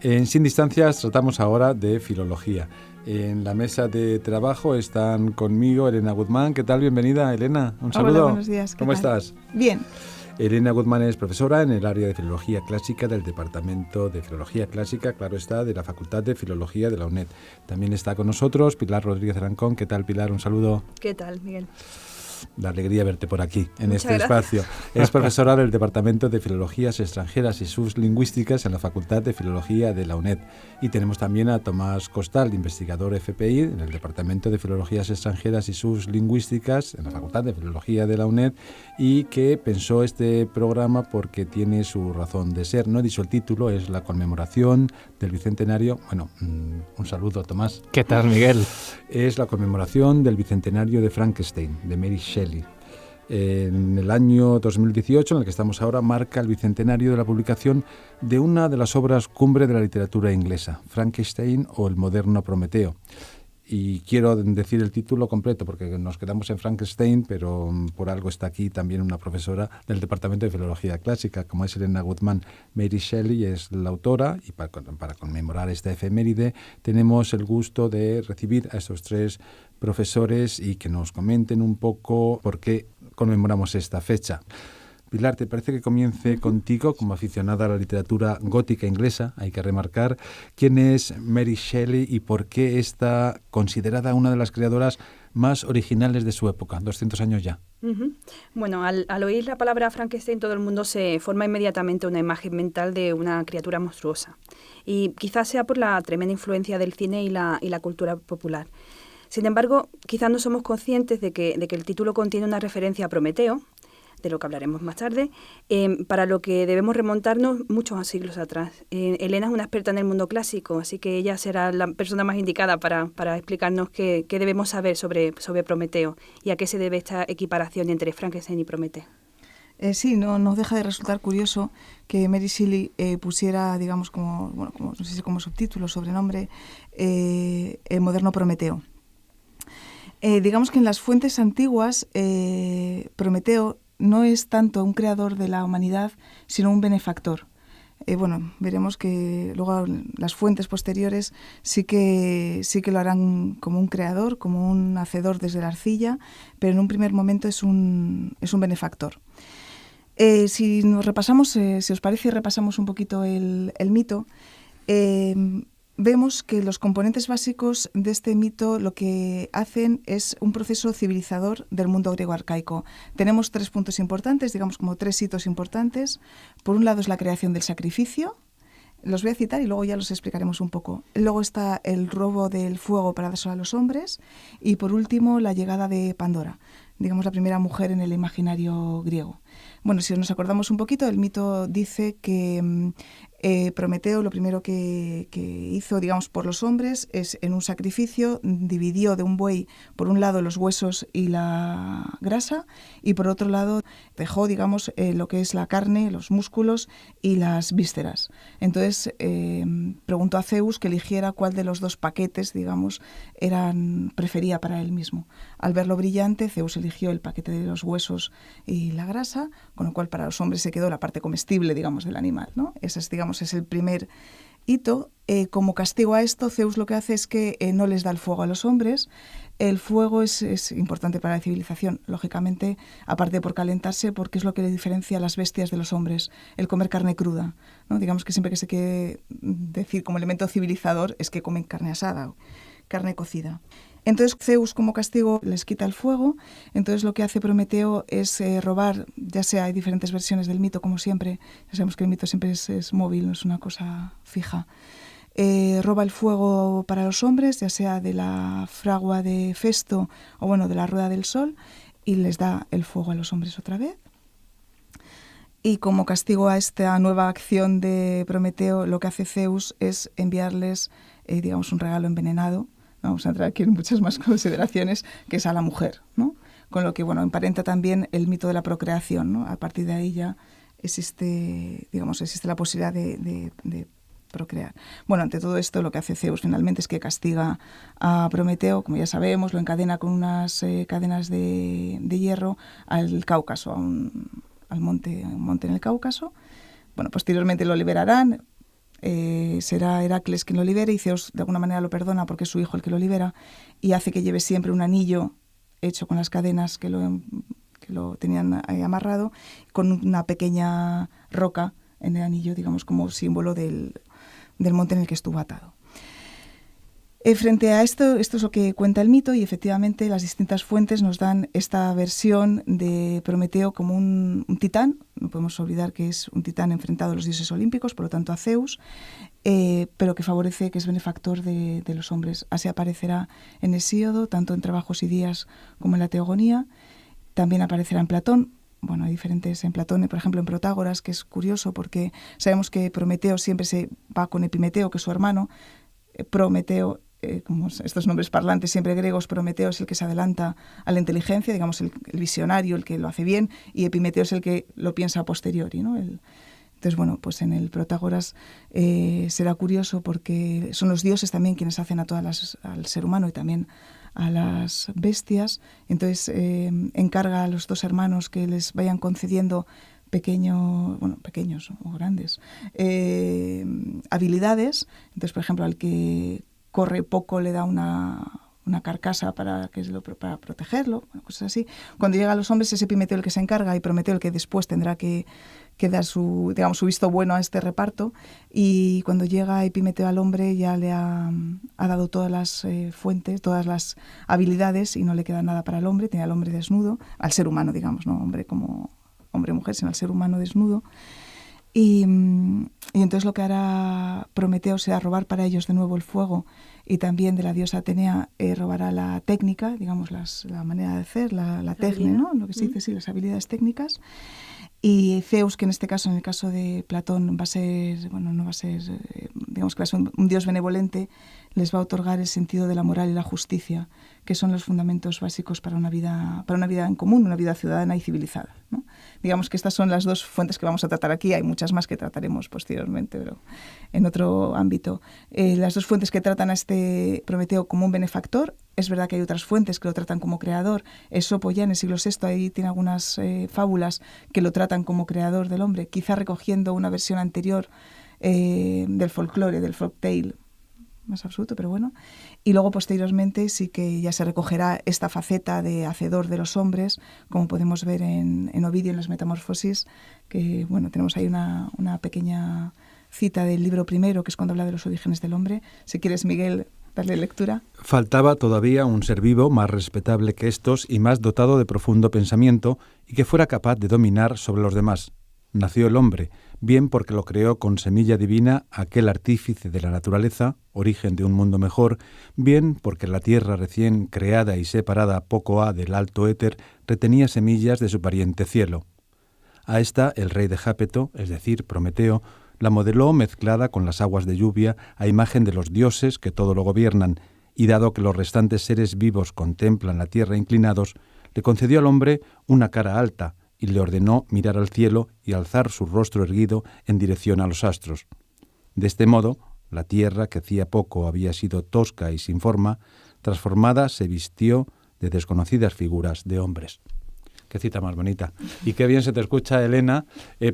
En Sin Distancias tratamos ahora de filología. En la mesa de trabajo están conmigo Elena Guzmán. ¿Qué tal? Bienvenida, Elena. Un saludo. Hola, buenos días. ¿Cómo estás? Bien. Elena Guzmán es profesora en el área de Filología Clásica del Departamento de Filología Clásica, claro está, de la Facultad de Filología de la UNED. También está con nosotros Pilar Rodríguez Arancón. ¿Qué tal, Pilar? Un saludo. ¿Qué tal, Miguel? La alegría de verte por aquí, en Muchas este gracias. espacio. Es profesora del Departamento de Filologías Extranjeras y sus Lingüísticas en la Facultad de Filología de la UNED. Y tenemos también a Tomás Costal, investigador FPI en el Departamento de Filologías Extranjeras y sus Lingüísticas en la Facultad de Filología de la UNED, y que pensó este programa porque tiene su razón de ser. No he dicho el título, es la conmemoración del Bicentenario. Bueno, un saludo, Tomás. ¿Qué tal, Miguel? Es la conmemoración del Bicentenario de Frankenstein, de Mary Shelley. En el año 2018, en el que estamos ahora, marca el bicentenario de la publicación de una de las obras cumbre de la literatura inglesa, Frankenstein o el moderno Prometeo. Y quiero decir el título completo porque nos quedamos en Frankenstein, pero por algo está aquí también una profesora del Departamento de Filología Clásica, como es Elena Guzmán. Mary Shelley es la autora, y para conmemorar esta efeméride tenemos el gusto de recibir a estos tres profesores y que nos comenten un poco por qué conmemoramos esta fecha. Pilar, ¿te parece que comience contigo como aficionada a la literatura gótica inglesa? Hay que remarcar quién es Mary Shelley y por qué está considerada una de las creadoras más originales de su época, 200 años ya. Bueno, al oír la palabra Frankenstein, todo el mundo se forma inmediatamente una imagen mental de una criatura monstruosa. Y quizás sea por la tremenda influencia del cine y la cultura popular. Sin embargo, quizás no somos conscientes de que el título contiene una referencia a Prometeo, de lo que hablaremos más tarde, para lo que debemos remontarnos muchos siglos atrás. Elena es una experta en el mundo clásico, así que ella será la persona más indicada para explicarnos qué debemos saber sobre Prometeo y a qué se debe esta equiparación entre Frankenstein y Prometeo. Sí, no deja de resultar curioso que Mary Shelley pusiera, digamos, como no sé si como subtítulo, sobrenombre, el moderno Prometeo. Digamos que en las fuentes antiguas, Prometeo no es tanto un creador de la humanidad, sino un benefactor. Veremos que luego las fuentes posteriores sí que lo harán como un creador, como un hacedor desde la arcilla, pero en un primer momento es un benefactor. Si nos repasamos, si os parece, repasamos un poquito el mito. Vemos que los componentes básicos de este mito lo que hacen es un proceso civilizador del mundo griego arcaico. Tenemos tres puntos importantes, digamos como tres hitos importantes. Por un lado es la creación del sacrificio, los voy a citar y luego ya los explicaremos un poco. Luego está el robo del fuego para dárselo a los hombres y por último la llegada de Pandora, digamos la primera mujer en el imaginario griego. Bueno, si nos acordamos un poquito, el mito dice que Prometeo lo primero que hizo, digamos, por los hombres es en un sacrificio dividió de un buey por un lado los huesos y la grasa y por otro lado dejó, digamos, lo que es la carne, los músculos y las vísceras. Entonces preguntó a Zeus que eligiera cuál de los dos paquetes, digamos, prefería para él mismo. Al verlo brillante, Zeus eligió el paquete de los huesos y la grasa, con lo cual para los hombres se quedó la parte comestible, digamos, del animal, ¿no? Ese es, digamos, es el primer hito. Como castigo a esto, Zeus lo que hace es que no les da el fuego a los hombres. El fuego es importante para la civilización, lógicamente, aparte por calentarse, porque es lo que le diferencia a las bestias de los hombres, el comer carne cruda, ¿no? Digamos que siempre que se quiere decir como elemento civilizador es que comen carne asada, carne cocida. Entonces Zeus como castigo les quita el fuego, entonces lo que hace Prometeo es robar, ya sea hay diferentes versiones del mito como siempre, ya sabemos que el mito siempre es móvil, no es una cosa fija. Roba el fuego para los hombres, ya sea de la fragua de Festo o bueno, de la rueda del sol, y les da el fuego a los hombres otra vez. Y como castigo a esta nueva acción de Prometeo, lo que hace Zeus es enviarles, digamos, un regalo envenenado. Vamos a entrar aquí en muchas más consideraciones, que es a la mujer, ¿no? Con lo que, bueno, emparenta también el mito de la procreación, ¿no? A partir de ahí ya existe la posibilidad de procrear. Bueno, ante todo esto, lo que hace Zeus finalmente es que castiga a Prometeo, como ya sabemos, lo encadena con unas cadenas de hierro al Cáucaso, a un monte en el Cáucaso. Bueno, posteriormente lo liberarán. será Heracles quien lo libere, y Zeus de alguna manera lo perdona porque es su hijo el que lo libera, y hace que lleve siempre un anillo hecho con las cadenas que lo tenían ahí amarrado, con una pequeña roca en el anillo, digamos, como símbolo del monte en el que estuvo atado. Frente a esto es lo que cuenta el mito, y efectivamente las distintas fuentes nos dan esta versión de Prometeo como un titán. No podemos olvidar que es un titán enfrentado a los dioses olímpicos, por lo tanto a Zeus, pero que favorece, que es benefactor de los hombres. Así aparecerá en Hesíodo, tanto en Trabajos y Días como en la Teogonía. También aparecerá en Platón. Bueno, hay diferentes en Platón, por ejemplo en Protágoras, que es curioso porque sabemos que Prometeo siempre se va con Epimeteo, que es su hermano. Prometeo, como estos nombres parlantes siempre griegos, Prometeo es el que se adelanta a la inteligencia, digamos el visionario, el que lo hace bien, y Epimeteo es el que lo piensa a posteriori, ¿no? Entonces, bueno, pues en el Protágoras será curioso porque son los dioses también quienes hacen al ser humano y también a las bestias. Entonces encarga a los dos hermanos que les vayan concediendo pequeños o grandes habilidades. Entonces, por ejemplo, al que corre poco le da una carcasa para protegerlo, cosas así. Cuando llega a los hombres es Epimeteo el que se encarga, y Prometeo el que después tendrá que dar su visto bueno a este reparto. Y cuando llega Epimeteo al hombre ya le ha dado todas las fuentes, todas las habilidades, y no le queda nada para el hombre. Tiene al hombre desnudo, al ser humano, digamos, no hombre como hombre o mujer, sino al ser humano desnudo. Y entonces lo que hará Prometeo será robar para ellos de nuevo el fuego, y también de la diosa Atenea robará la técnica, digamos, la manera de hacer, la técnica, ¿no? Lo que se dice, sí, las habilidades técnicas. Y Zeus, que en este caso, en el caso de Platón, va a ser, digamos que va a ser un dios benevolente, les va a otorgar el sentido de la moral y la justicia, que son los fundamentos básicos para una vida en común, una vida ciudadana y civilizada, ¿no? Digamos que estas son las dos fuentes que vamos a tratar aquí. Hay muchas más que trataremos posteriormente, pero en otro ámbito. Las dos fuentes que tratan a este Prometeo como un benefactor. Es verdad que hay otras fuentes que lo tratan como creador. Esopo ya en el siglo VI ahí tiene algunas fábulas que lo tratan como creador del hombre, quizá recogiendo una versión anterior del folclore, del folktale más absoluto, pero bueno. Y luego posteriormente sí que ya se recogerá esta faceta de hacedor de los hombres, como podemos ver en Ovidio, en las Metamorfosis, que bueno, tenemos ahí una pequeña cita del libro primero, que es cuando habla de los orígenes del hombre. Si quieres, Miguel, darle lectura. Faltaba todavía un ser vivo más respetable que estos y más dotado de profundo pensamiento, y que fuera capaz de dominar sobre los demás. Nació el hombre, bien porque lo creó con semilla divina aquel artífice de la naturaleza, origen de un mundo mejor, bien porque la tierra recién creada y separada poco ha del alto éter retenía semillas de su pariente cielo. A esta el rey de Jápeto, es decir, Prometeo, la modeló mezclada con las aguas de lluvia a imagen de los dioses que todo lo gobiernan, y dado que los restantes seres vivos contemplan la tierra inclinados, le concedió al hombre una cara alta, y le ordenó mirar al cielo y alzar su rostro erguido en dirección a los astros. De este modo, la tierra, que hacía poco había sido tosca y sin forma, transformada se vistió de desconocidas figuras de hombres. Qué cita más bonita. Y qué bien se te escucha, Elena,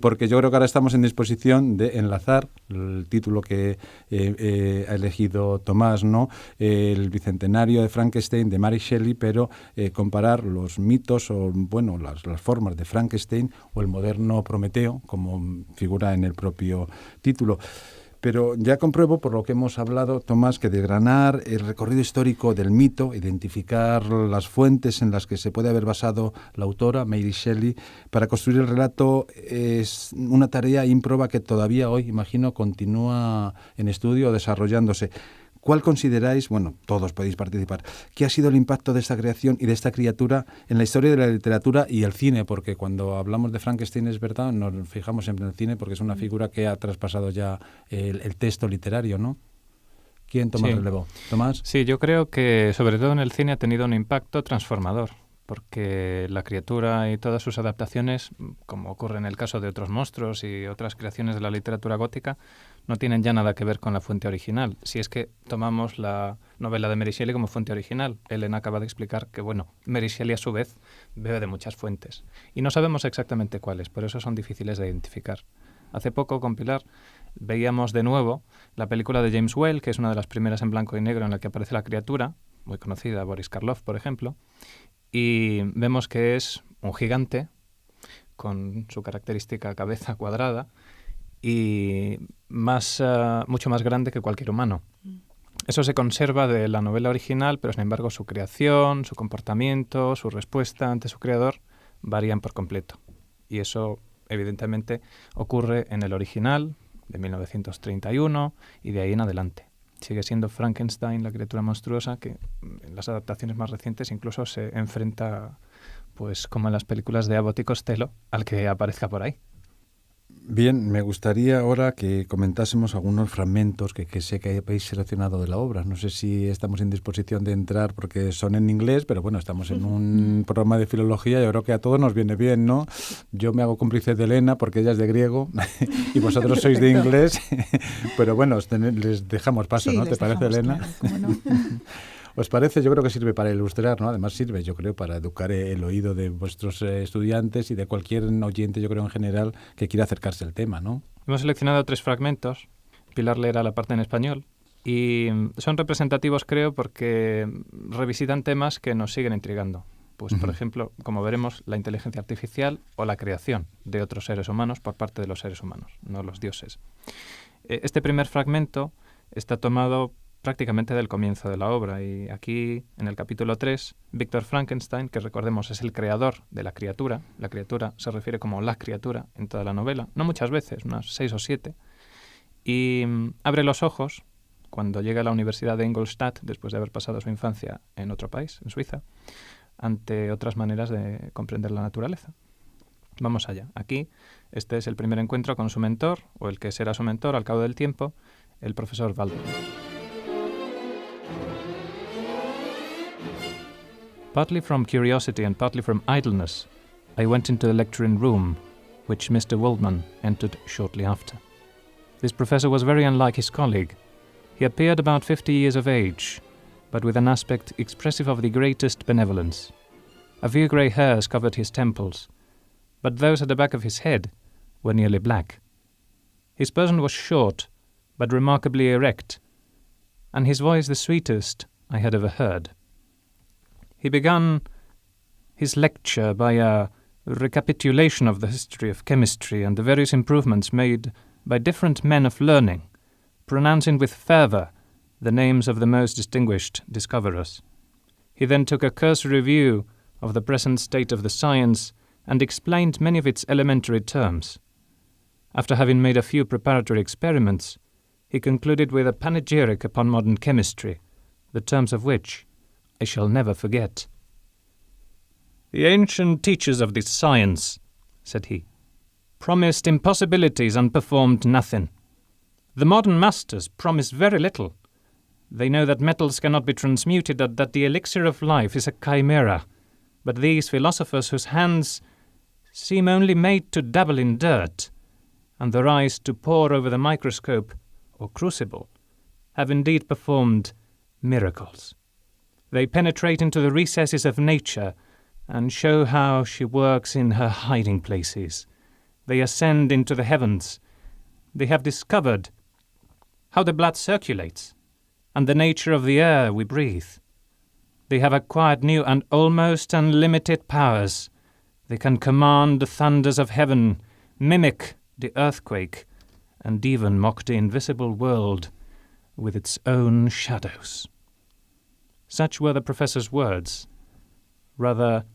porque yo creo que ahora estamos en disposición de enlazar el título que ha elegido Tomás, ¿no? El bicentenario de Frankenstein de Mary Shelley, pero comparar los mitos o, bueno, las formas de Frankenstein o el moderno Prometeo, como figura en el propio título. Pero ya compruebo, por lo que hemos hablado, Tomás, que desgranar el recorrido histórico del mito, identificar las fuentes en las que se puede haber basado la autora, Mary Shelley, para construir el relato es una tarea ímproba que todavía hoy, imagino, continúa en estudio o desarrollándose. ¿Cuál consideráis, bueno, todos podéis participar, qué ha sido el impacto de esta creación y de esta criatura en la historia de la literatura y el cine? Porque cuando hablamos de Frankenstein, es verdad, nos fijamos siempre en el cine porque es una figura que ha traspasado ya el texto literario, ¿no? ¿Quién toma el relevo? ¿Tomás? Sí, yo creo que sobre todo en el cine ha tenido un impacto transformador, porque la criatura y todas sus adaptaciones, como ocurre en el caso de otros monstruos y otras creaciones de la literatura gótica, no tienen ya nada que ver con la fuente original. Si es que tomamos la novela de Mary Shelley como fuente original, Elena acaba de explicar que, bueno, Mary Shelley a su vez bebe de muchas fuentes y no sabemos exactamente cuáles, por eso son difíciles de identificar. Hace poco, con Pilar, veíamos de nuevo la película de James Whale, que es una de las primeras en blanco y negro en la que aparece la criatura, muy conocida, Boris Karloff, por ejemplo, y vemos que es un gigante con su característica cabeza cuadrada y mucho más grande que cualquier humano. Eso se conserva de la novela original, pero sin embargo su creación, su comportamiento, su respuesta ante su creador varían por completo. Y eso, evidentemente, ocurre en el original de 1931 y de ahí en adelante. Sigue siendo Frankenstein la criatura monstruosa que en las adaptaciones más recientes incluso se enfrenta, pues como en las películas de Abbott y Costello, al que aparezca por ahí. Bien, me gustaría ahora que comentásemos algunos fragmentos que sé que habéis seleccionado de la obra. No sé si estamos en disposición de entrar porque son en inglés, pero bueno, estamos en un programa de filología y yo creo que a todos nos viene bien, ¿no? Yo me hago cómplice de Elena porque ella es de griego y vosotros sois de inglés, pero bueno, les dejamos paso, sí, ¿no? ¿Te parece, Elena? Claro, ¿cómo no? ¿Os parece? Yo creo que sirve para ilustrar, ¿no? Además sirve, yo creo, para educar el oído de vuestros estudiantes y de cualquier oyente, yo creo, en general, que quiera acercarse al tema, ¿no? Hemos seleccionado 3 fragmentos. Pilar leerá la parte en español. Y son representativos, creo, porque revisitan temas que nos siguen intrigando. Pues, por ejemplo, como veremos, la inteligencia artificial o la creación de otros seres humanos por parte de los seres humanos, no los dioses. Este primer fragmento está tomado prácticamente del comienzo de la obra y aquí, en el capítulo 3, Víctor Frankenstein, que recordemos es el creador de la criatura se refiere como la criatura en toda la novela, no muchas veces, unas 6 o 7, y abre los ojos cuando llega a la Universidad de Ingolstadt, después de haber pasado su infancia en otro país, en Suiza, ante otras maneras de comprender la naturaleza. Vamos allá. Aquí, este es el primer encuentro con su mentor, o el que será su mentor al cabo del tiempo, el profesor Waldorf. Partly from curiosity and partly from idleness, I went into the lecturing room, which Mr. Waldman entered shortly after. This professor was very unlike his colleague. He appeared about 50 years of age, but with an aspect expressive of the greatest benevolence. A few grey hairs covered his temples, but those at the back of his head were nearly black. His person was short, but remarkably erect, and his voice the sweetest I had ever heard. He began his lecture by a recapitulation of the history of chemistry and the various improvements made by different men of learning, pronouncing with fervour the names of the most distinguished discoverers. He then took a cursory view of the present state of the science and explained many of its elementary terms. After having made a few preparatory experiments, he concluded with a panegyric upon modern chemistry, the terms of which I shall never forget. "The ancient teachers of this science," said he, "promised impossibilities and performed nothing. The modern masters promise very little. They know that metals cannot be transmuted and that the elixir of life is a chimera. But these philosophers whose hands seem only made to dabble in dirt, and their eyes to pore over the microscope or crucible, have indeed performed miracles. They penetrate into the recesses of nature and show how she works in her hiding places. They ascend into the heavens. They have discovered how the blood circulates and the nature of the air we breathe. They have acquired new and almost unlimited powers. They can command the thunders of heaven, mimic the earthquake, and even mock the invisible world with its own shadows." Such were the professor's words. Rather,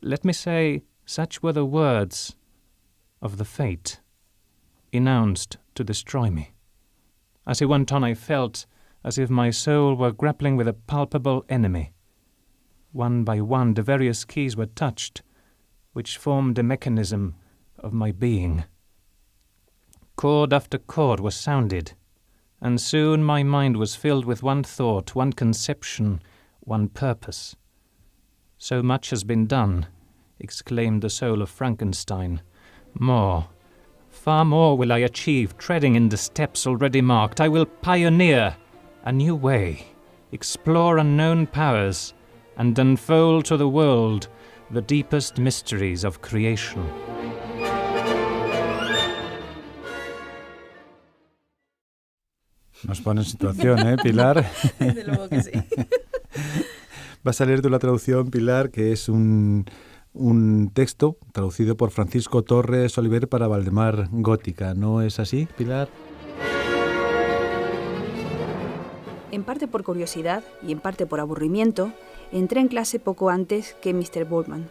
let me say, such were the words of the fate announced to destroy me. As he went on, I felt as if my soul were grappling with a palpable enemy. One by one, the various keys were touched, which formed the mechanism of my being. Chord after chord was sounded, and soon my mind was filled with one thought, one conception, one purpose. "So much has been done," exclaimed the soul of Frankenstein. "More, far more will I achieve, treading in the steps already marked. I will pioneer a new way, explore unknown powers, and unfold to the world the deepest mysteries of creation." Nos pone en situación, Pilar? Desde luego que sí. Vas a leer tú la traducción, Pilar, que es un texto traducido por Francisco Torres Oliver para Valdemar Gótica. ¿No es así, Pilar? En parte por curiosidad y en parte por aburrimiento, entré en clase poco antes que Mr. Bollman.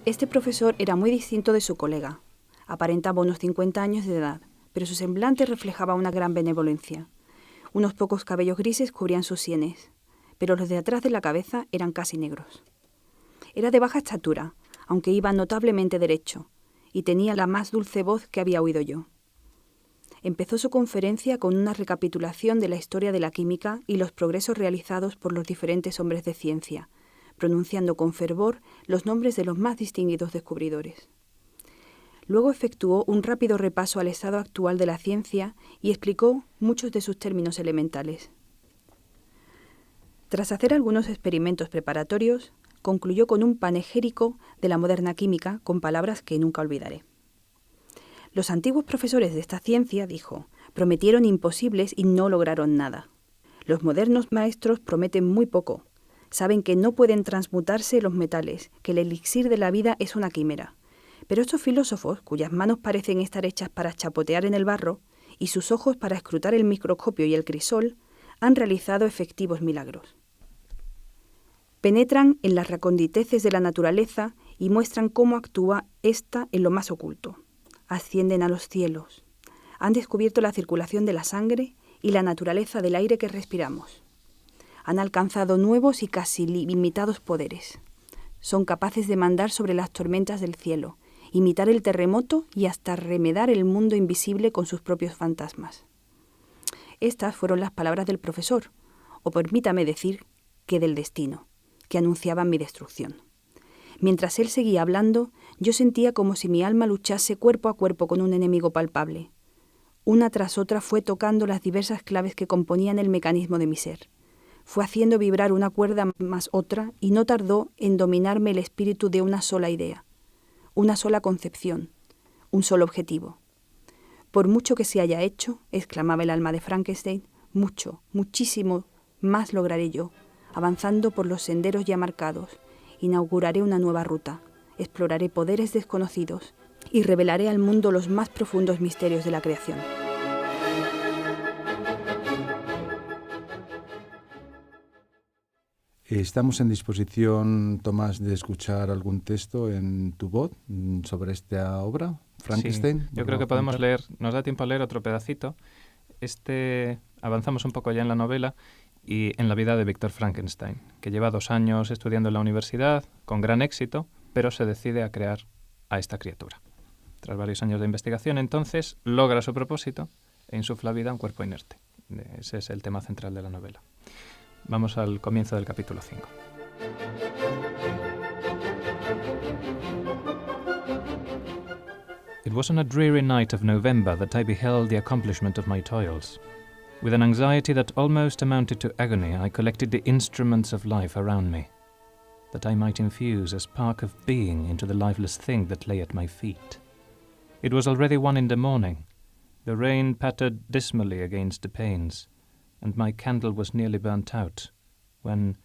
Este profesor era muy distinto de su colega. Aparentaba unos 50 años de edad, pero su semblante reflejaba una gran benevolencia. Unos pocos cabellos grises cubrían sus sienes, pero los de atrás de la cabeza eran casi negros. Era de baja estatura, aunque iba notablemente derecho, y tenía la más dulce voz que había oído yo. Empezó su conferencia con una recapitulación de la historia de la química y los progresos realizados por los diferentes hombres de ciencia, pronunciando con fervor los nombres de los más distinguidos descubridores. Luego efectuó un rápido repaso al estado actual de la ciencia y explicó muchos de sus términos elementales. Tras hacer algunos experimentos preparatorios, concluyó con un panegírico de la moderna química con palabras que nunca olvidaré. Los antiguos profesores de esta ciencia, dijo, prometieron imposibles y no lograron nada. Los modernos maestros prometen muy poco. Saben que no pueden transmutarse los metales, que el elixir de la vida es una quimera. Pero estos filósofos, cuyas manos parecen estar hechas para chapotear en el barro y sus ojos para escrutar el microscopio y el crisol, han realizado efectivos milagros. Penetran en las reconditeces de la naturaleza y muestran cómo actúa ésta en lo más oculto. Ascienden a los cielos. Han descubierto la circulación de la sangre y la naturaleza del aire que respiramos. Han alcanzado nuevos y casi ilimitados poderes. Son capaces de mandar sobre las tormentas del cielo, imitar el terremoto y hasta remedar el mundo invisible con sus propios fantasmas. Estas fueron las palabras del profesor, o permítame decir que del destino, que anunciaban mi destrucción. Mientras él seguía hablando, yo sentía como si mi alma luchase cuerpo a cuerpo con un enemigo palpable. Una tras otra fue tocando las diversas claves que componían el mecanismo de mi ser. Fue haciendo vibrar una cuerda más otra y no tardó en dominarme el espíritu de una sola idea, una sola concepción, un solo objetivo. Por mucho que se haya hecho, exclamaba el alma de Frankenstein, mucho, muchísimo más lograré yo, avanzando por los senderos ya marcados. Inauguraré una nueva ruta, exploraré poderes desconocidos y revelaré al mundo los más profundos misterios de la creación. ¿Estamos en disposición, Tomás, de escuchar algún texto en tu voz sobre esta obra, Frankenstein? Sí, yo creo que podemos leer, nos da tiempo a leer otro pedacito. Avanzamos un poco ya en la novela y en la vida de Víctor Frankenstein, que lleva 2 años estudiando en la universidad, con gran éxito, pero se decide a crear a esta criatura. Tras varios años de investigación, entonces, logra su propósito e insufla vida a un cuerpo inerte. Ese es el tema central de la novela. Vamos al comienzo del capítulo 5. It was on a dreary night of November that I beheld the accomplishment of my toils. With an anxiety that almost amounted to agony, I collected the instruments of life around me, that I might infuse a spark of being into the lifeless thing that lay at my feet. It was already 1 in the morning. The rain pattered dismally against the panes, and my candle was nearly burnt out, when,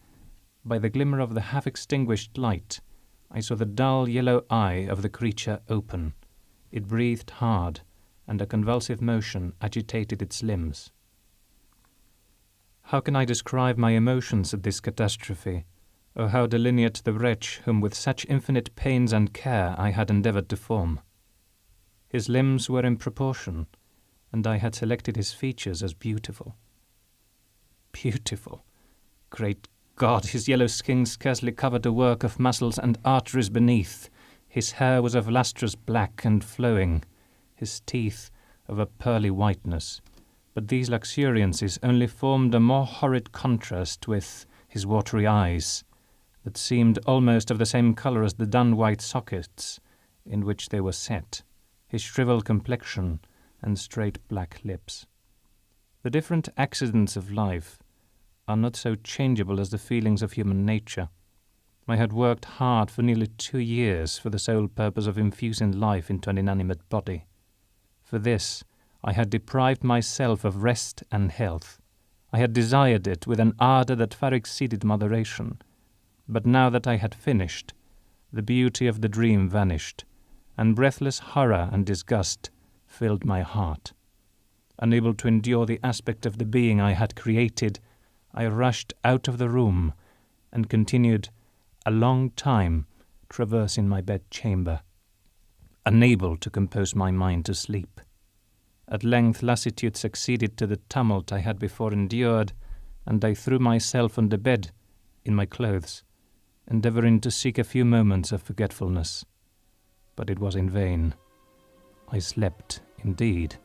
by the glimmer of the half-extinguished light, I saw the dull yellow eye of the creature open. It breathed hard, and a convulsive motion agitated its limbs. How can I describe my emotions at this catastrophe, or how delineate the wretch whom with such infinite pains and care I had endeavoured to form? His limbs were in proportion, and I had selected his features as beautiful. Beautiful! Great God, his yellow skin scarcely covered a work of muscles and arteries beneath. His hair was of lustrous black and flowing, his teeth of a pearly whiteness. But these luxuriances only formed a more horrid contrast with his watery eyes, that seemed almost of the same colour as the dun-white sockets in which they were set, his shrivelled complexion and straight black lips. The different accidents of life are not so changeable as the feelings of human nature. I had worked hard for nearly 2 years for the sole purpose of infusing life into an inanimate body. For this I had deprived myself of rest and health. I had desired it with an ardour that far exceeded moderation. But now that I had finished, the beauty of the dream vanished, and breathless horror and disgust filled my heart. Unable to endure the aspect of the being I had created, I rushed out of the room and continued a long time traversing my bedchamber, unable to compose my mind to sleep. At length lassitude succeeded to the tumult I had before endured, and I threw myself on the bed in my clothes, endeavouring to seek a few moments of forgetfulness. But it was in vain. I slept, indeed,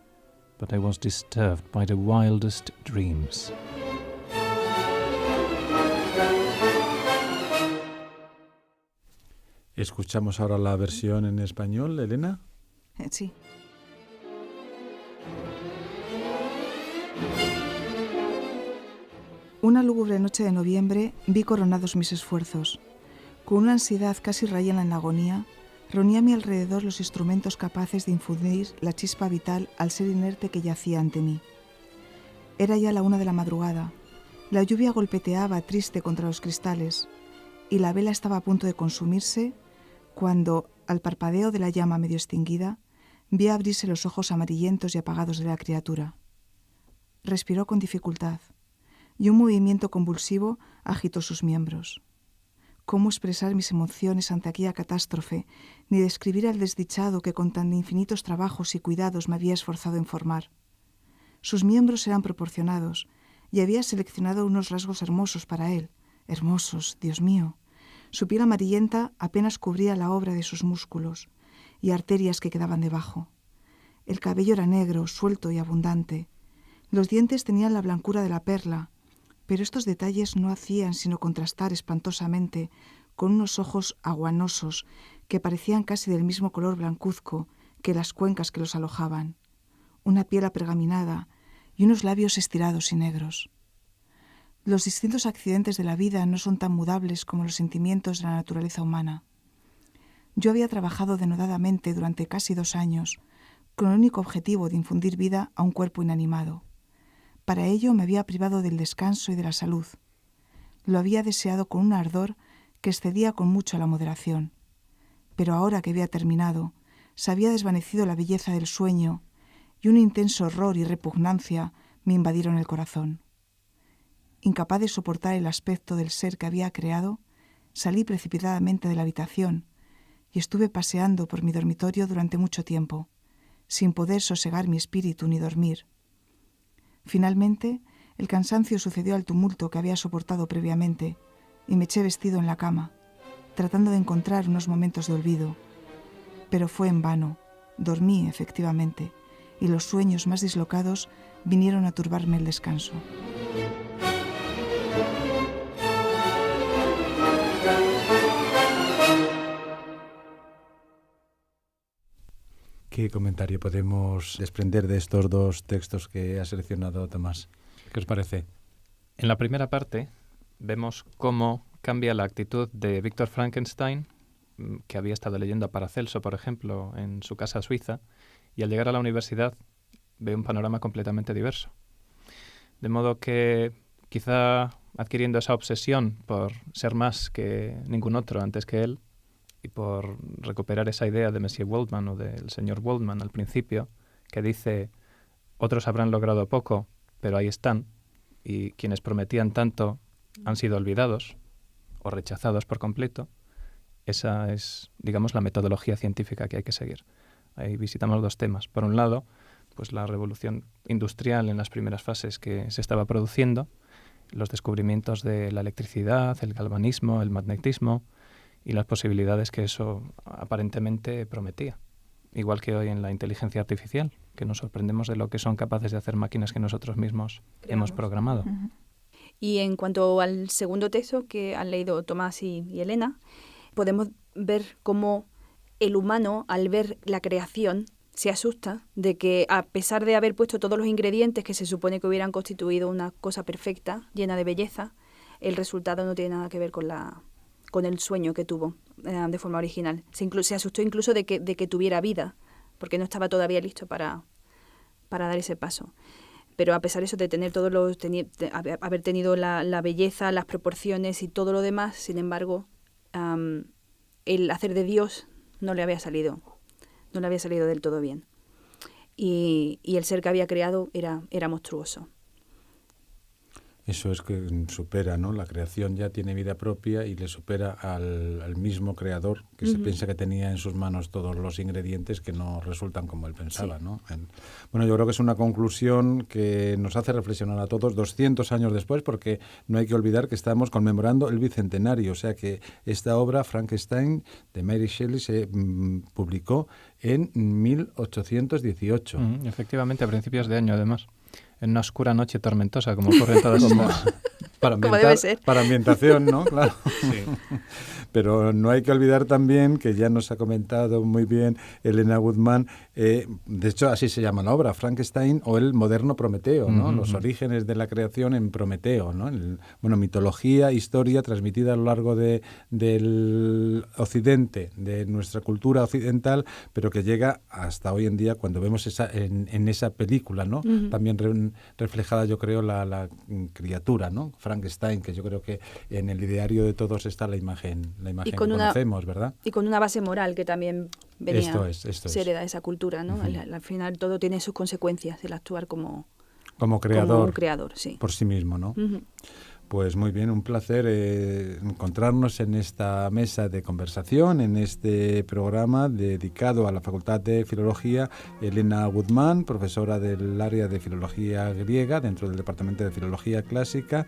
but I was disturbed by the wildest dreams. Escuchamos ahora la versión en español, Elena. Sí. Una lúgubre noche de noviembre vi coronados mis esfuerzos. Con una ansiedad casi rayana en la agonía, reuní a mi alrededor los instrumentos capaces de infundir la chispa vital al ser inerte que yacía ante mí. Era ya la 1 de la madrugada. La lluvia golpeteaba triste contra los cristales y la vela estaba a punto de consumirse cuando, al parpadeo de la llama medio extinguida, vi abrirse los ojos amarillentos y apagados de la criatura. Respiró con dificultad y un movimiento convulsivo agitó sus miembros. ¿Cómo expresar mis emociones ante aquella catástrofe, ni describir al desdichado que con tan infinitos trabajos y cuidados me había esforzado en formar? Sus miembros eran proporcionados y había seleccionado unos rasgos hermosos para él. Hermosos, Dios mío. Su piel amarillenta apenas cubría la obra de sus músculos y arterias que quedaban debajo. El cabello era negro, suelto y abundante. Los dientes tenían la blancura de la perla, pero estos detalles no hacían sino contrastar espantosamente con unos ojos aguanosos que parecían casi del mismo color blancuzco que las cuencas que los alojaban, una piel apergaminada y unos labios estirados y negros. Los distintos accidentes de la vida no son tan mudables como los sentimientos de la naturaleza humana. Yo había trabajado denodadamente durante casi 2 años, con el único objetivo de infundir vida a un cuerpo inanimado. Para ello me había privado del descanso y de la salud. Lo había deseado con un ardor que excedía con mucho la moderación. Pero ahora que había terminado, se había desvanecido la belleza del sueño y un intenso horror y repugnancia me invadieron el corazón. Incapaz de soportar el aspecto del ser que había creado, salí precipitadamente de la habitación y estuve paseando por mi dormitorio durante mucho tiempo, sin poder sosegar mi espíritu ni dormir. Finalmente, el cansancio sucedió al tumulto que había soportado previamente y me eché vestido en la cama, tratando de encontrar unos momentos de olvido. Pero fue en vano. Dormí, efectivamente, y los sueños más dislocados vinieron a turbarme el descanso. ¿Qué comentario podemos desprender de estos 2 textos que ha seleccionado Tomás? ¿Qué os parece? En la primera parte vemos cómo cambia la actitud de Víctor Frankenstein, que había estado leyendo a Paracelso, por ejemplo, en su casa suiza, y al llegar a la universidad ve un panorama completamente diverso. De modo que quizá adquiriendo esa obsesión por ser más que ningún otro antes que él, y por recuperar esa idea de Monsieur Waldman o del señor Waldman al principio, que dice, otros habrán logrado poco, pero ahí están, y quienes prometían tanto han sido olvidados o rechazados por completo. Esa es, digamos, la metodología científica que hay que seguir. Ahí visitamos 2 temas. Por un lado, pues la revolución industrial en las primeras fases que se estaba produciendo, los descubrimientos de la electricidad, el galvanismo, el magnetismo, y las posibilidades que eso aparentemente prometía. Igual que hoy en la inteligencia artificial, que nos sorprendemos de lo que son capaces de hacer máquinas que nosotros mismos hemos programado. Uh-huh. Y en cuanto al segundo texto que han leído Tomás y Elena, podemos ver cómo el humano, al ver la creación, se asusta de que, a pesar de haber puesto todos los ingredientes que se supone que hubieran constituido una cosa perfecta, llena de belleza, el resultado no tiene nada que ver con el sueño que tuvo de forma original. Se asustó incluso de que tuviera vida, porque no estaba todavía listo para para dar ese paso. Pero a pesar de eso, de tener todos los, haber tenido la belleza, las proporciones y todo lo demás, sin embargo, el hacer de Dios no le había salido del todo bien. Y el ser que había creado era monstruoso. Eso es que supera, ¿no? La creación ya tiene vida propia y le supera al mismo creador que se piensa que tenía en sus manos todos los ingredientes que no resultan como él pensaba, ¿no? Bueno, yo creo que es una conclusión que nos hace reflexionar a todos 200 años después, porque no hay que olvidar que estamos conmemorando el bicentenario, o sea que esta obra, Frankenstein, de Mary Shelley, se publicó en 1818. Efectivamente, a principios de año, además. En una oscura noche tormentosa, como ocurre en todas estas. Como debe ser. Para ambientación, ¿no? Claro. Sí. Pero no hay que olvidar también, que ya nos ha comentado muy bien Elena Guzmán, de hecho así se llama la obra, Frankenstein o el moderno Prometeo, ¿no? Los orígenes de la creación en Prometeo, ¿no? Mitología, historia transmitida a lo largo del Occidente, de nuestra cultura occidental, pero que llega hasta hoy en día cuando vemos en esa película, ¿no? También reflejada, yo creo, la criatura, ¿no? Frankenstein, que yo creo que en el ideario de todos está la imagen que conocemos, ¿verdad? Y con una base moral que también venía, se hereda de esa cultura, ¿no? Al final todo tiene sus consecuencias, el actuar como creador, como un creador, sí. Por sí mismo, ¿no? Pues muy bien, un placer encontrarnos en esta mesa de conversación, en este programa dedicado a la Facultad de Filología. Elena Guzmán, profesora del área de Filología Griega dentro del Departamento de Filología Clásica,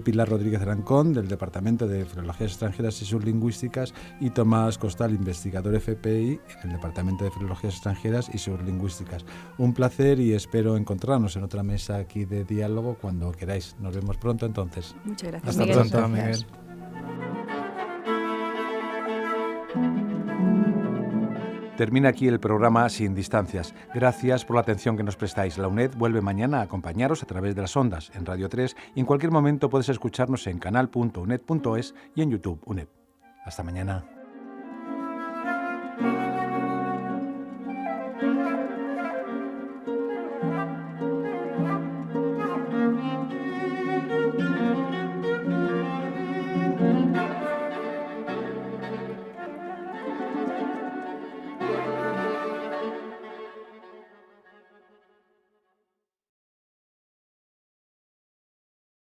Pilar Rodríguez Arancón, del Departamento de Filologías Extranjeras y Sublingüísticas, y Tomás Costal, investigador FPI en el Departamento de Filologías Extranjeras y Sublingüísticas. Un placer y espero encontrarnos en otra mesa aquí de diálogo cuando queráis. Nos vemos pronto entonces. Muchas gracias. Hasta Miguel. pronto, Gracias. Miguel. Termina aquí el programa Sin Distancias. Gracias por la atención que nos prestáis. La UNED vuelve mañana a acompañaros a través de las ondas en Radio 3 y en cualquier momento puedes escucharnos en canal.uned.es y en YouTube UNED. Hasta mañana.